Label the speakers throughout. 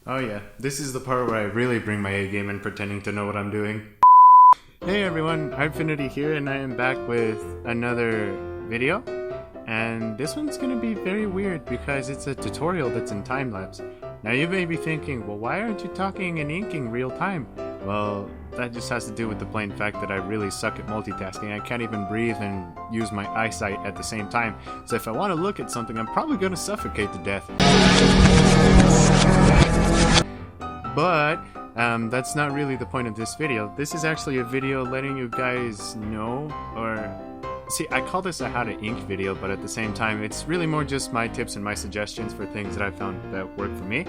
Speaker 1: Oh yeah, this is the part where I really bring my A game and pretending to know what I'm doing. Hey everyone, Artfinity here, and I am back with another video. And this one's gonna be very weird because it's a tutorial that's in time-lapse. Now you may be thinking, well, why aren't you talking and inking real time? Well, that just has to do with the plain fact that I really suck at multitasking. I can't even breathe and use my eyesight at the same time. So if I want to look at something, I'm probably gonna suffocate to death. But that's not really the point of this video. This is actually a video letting you guys know, or see, I call this a how to ink video, but at the same time it's really more just my tips and my suggestions for things that I found that work for me.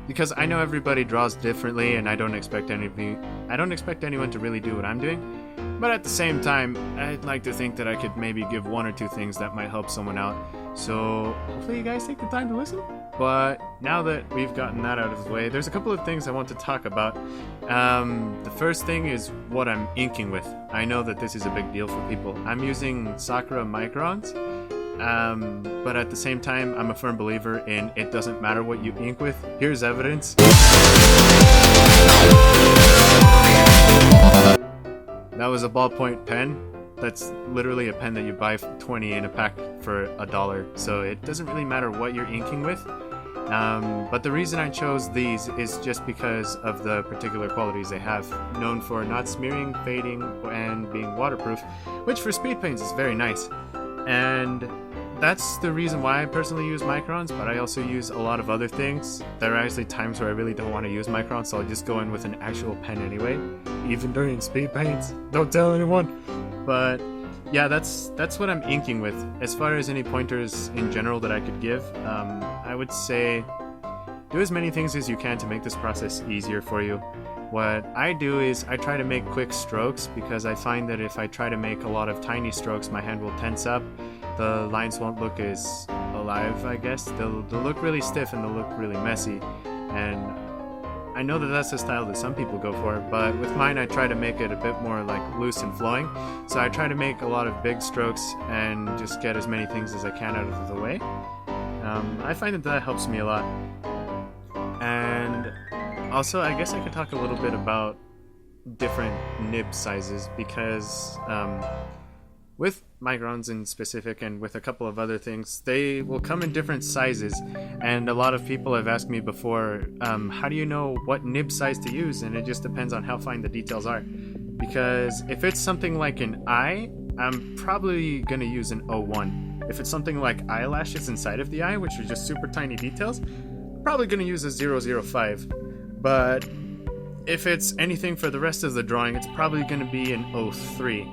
Speaker 1: Because I know everybody draws differently, and I don't expect anyone to really do what I'm doing. But at the same time, I'd like to think that I could maybe give one or two things that might help someone out. So hopefully you guys take the time to listen. But now that we've gotten that out of the way, there's a couple of things I want to talk about. The first thing is what I'm inking with. I know that this is a big deal for people. I'm using Sakura microns, but at the same time, I'm a firm believer in it doesn't matter what you ink with. Here's evidence. That was a ballpoint pen. That's literally a pen that you buy 20 in a pack for $1, so it doesn't really matter what you're inking with. But the reason I chose these is just because of the particular qualities they have, known for not smearing, fading, and being waterproof, which for speed paints is very nice. And that's the reason why I personally use microns, but I also use a lot of other things. There are actually times where I really don't want to use microns, so I'll just go in with an actual pen anyway, even during speed paints. Don't tell anyone. But yeah, that's what I'm inking with. As far as any pointers in general that I could give, I would say do as many things as you can to make this process easier for you. What I do is I try to make quick strokes, because I find that if I try to make a lot of tiny strokes, my hand will tense up. The lines won't look as alive, I guess. They'll look really stiff and they'll look really messy. And I know that that's the style that some people go for, but with mine I try to make it a bit more like loose and flowing. So I try to make a lot of big strokes and just get as many things as I can out of the way. I find that helps me a lot. And also, I guess I could talk a little bit about different nib sizes, because with microns in specific, and with a couple of other things, they will come in different sizes. And a lot of people have asked me before, how do you know what nib size to use? And it just depends on how fine the details are. Because if it's something like an eye, I'm probably going to use an 01. If it's something like eyelashes inside of the eye, which are just super tiny details, probably going to use a 005. But if it's anything for the rest of the drawing, it's probably going to be an 03.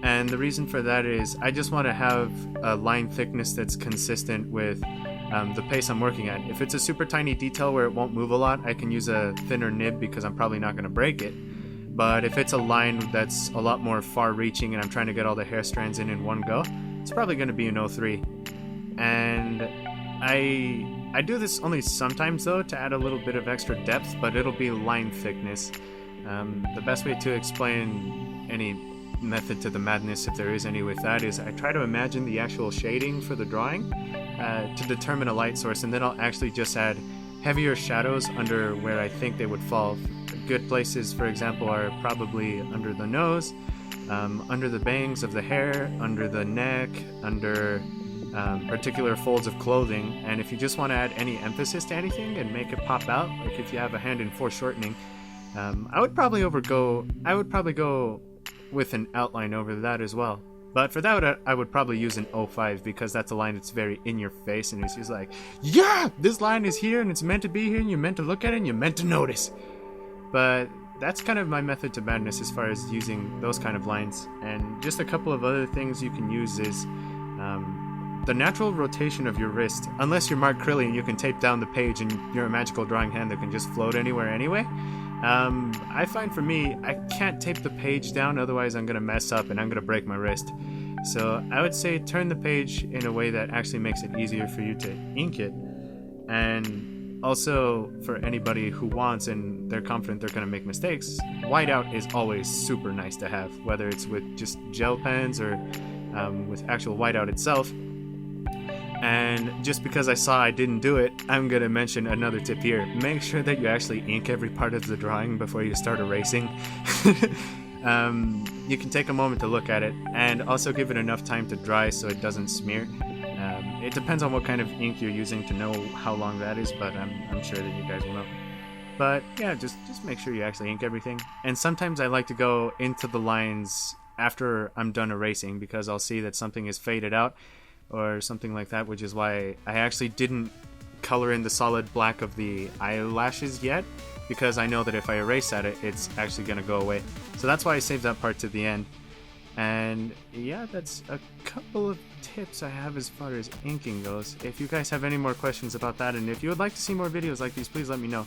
Speaker 1: And the reason for that is I just want to have a line thickness that's consistent with the pace I'm working at. If it's a super tiny detail where it won't move a lot, I can use a thinner nib because I'm probably not going to break it. But if it's a line that's a lot more far-reaching and I'm trying to get all the hair strands in one go, it's probably going to be an 03. And I do this only sometimes though, to add a little bit of extra depth, but it'll be line thickness. The best way to explain any method to the madness, if there is any, with that is I try to imagine the actual shading for the drawing to determine a light source, and then I'll actually just add heavier shadows under where I think they would fall. Good places, for example, are probably under the nose, under the bangs of the hair, under the neck, under particular folds of clothing. And if you just want to add any emphasis to anything and make it pop out, like if you have a hand in foreshortening, I would probably go with an outline over that as well. But for that, I would probably use an 05, because that's a line that's very in your face, and it's just like, yeah, this line is here and it's meant to be here and you're meant to look at it and you're meant to notice. But that's kind of my method to madness as far as using those kind of lines. And just a couple of other things you can use is the natural rotation of your wrist. Unless you're Mark Crilly and you can tape down the page and you're a magical drawing hand that can just float anywhere anyway, I find for me, I can't tape the page down, otherwise I'm going to mess up and I'm going to break my wrist. So I would say turn the page in a way that actually makes it easier for you to ink it. And also, for anybody who wants and they're confident they're going to make mistakes, whiteout is always super nice to have, whether it's with just gel pens or with actual whiteout itself. And just because I saw I didn't do it, I'm gonna mention another tip here. Make sure that you actually ink every part of the drawing before you start erasing. You can take a moment to look at it, and also give it enough time to dry so it doesn't smear. It depends on what kind of ink you're using to know how long that is, but I'm sure that you guys will know. But yeah, just make sure you actually ink everything. And sometimes I like to go into the lines after I'm done erasing, because I'll see that something is faded out or something like that, which is why I actually didn't color in the solid black of the eyelashes yet, because I know that if I erase at it, it's actually going to go away. So that's why I saved that part to the end. And yeah, that's a couple of tips I have as far as inking goes. If you guys have any more questions about that, and if you would like to see more videos like these, please let me know.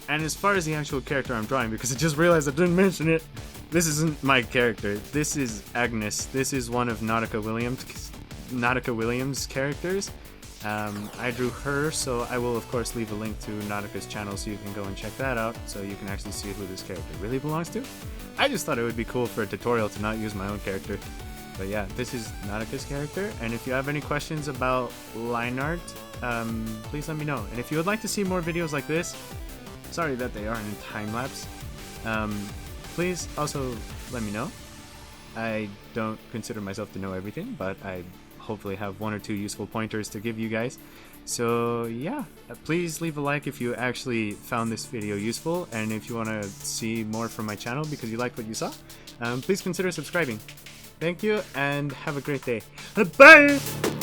Speaker 1: And as far as the actual character I'm drawing, because I just realized I didn't mention it, this isn't my character. This is Agnes. This is one of Nauticawilliams' characters. I drew her, so I will of course leave a link to Nautica's channel so you can go and check that out, so you can actually see who this character really belongs to. I just thought it would be cool for a tutorial to not use my own character. But yeah, this is Nautica's character, and if you have any questions about line art, please let me know. And if you would like to see more videos like this, sorry that they aren't in time-lapse, please also let me know. I don't consider myself to know everything, but I hopefully have one or two useful pointers to give you guys. So yeah, please leave a like if you actually found this video useful, and if you want to see more from my channel because you liked what you saw, please consider subscribing. Thank you, and have a great day. Bye!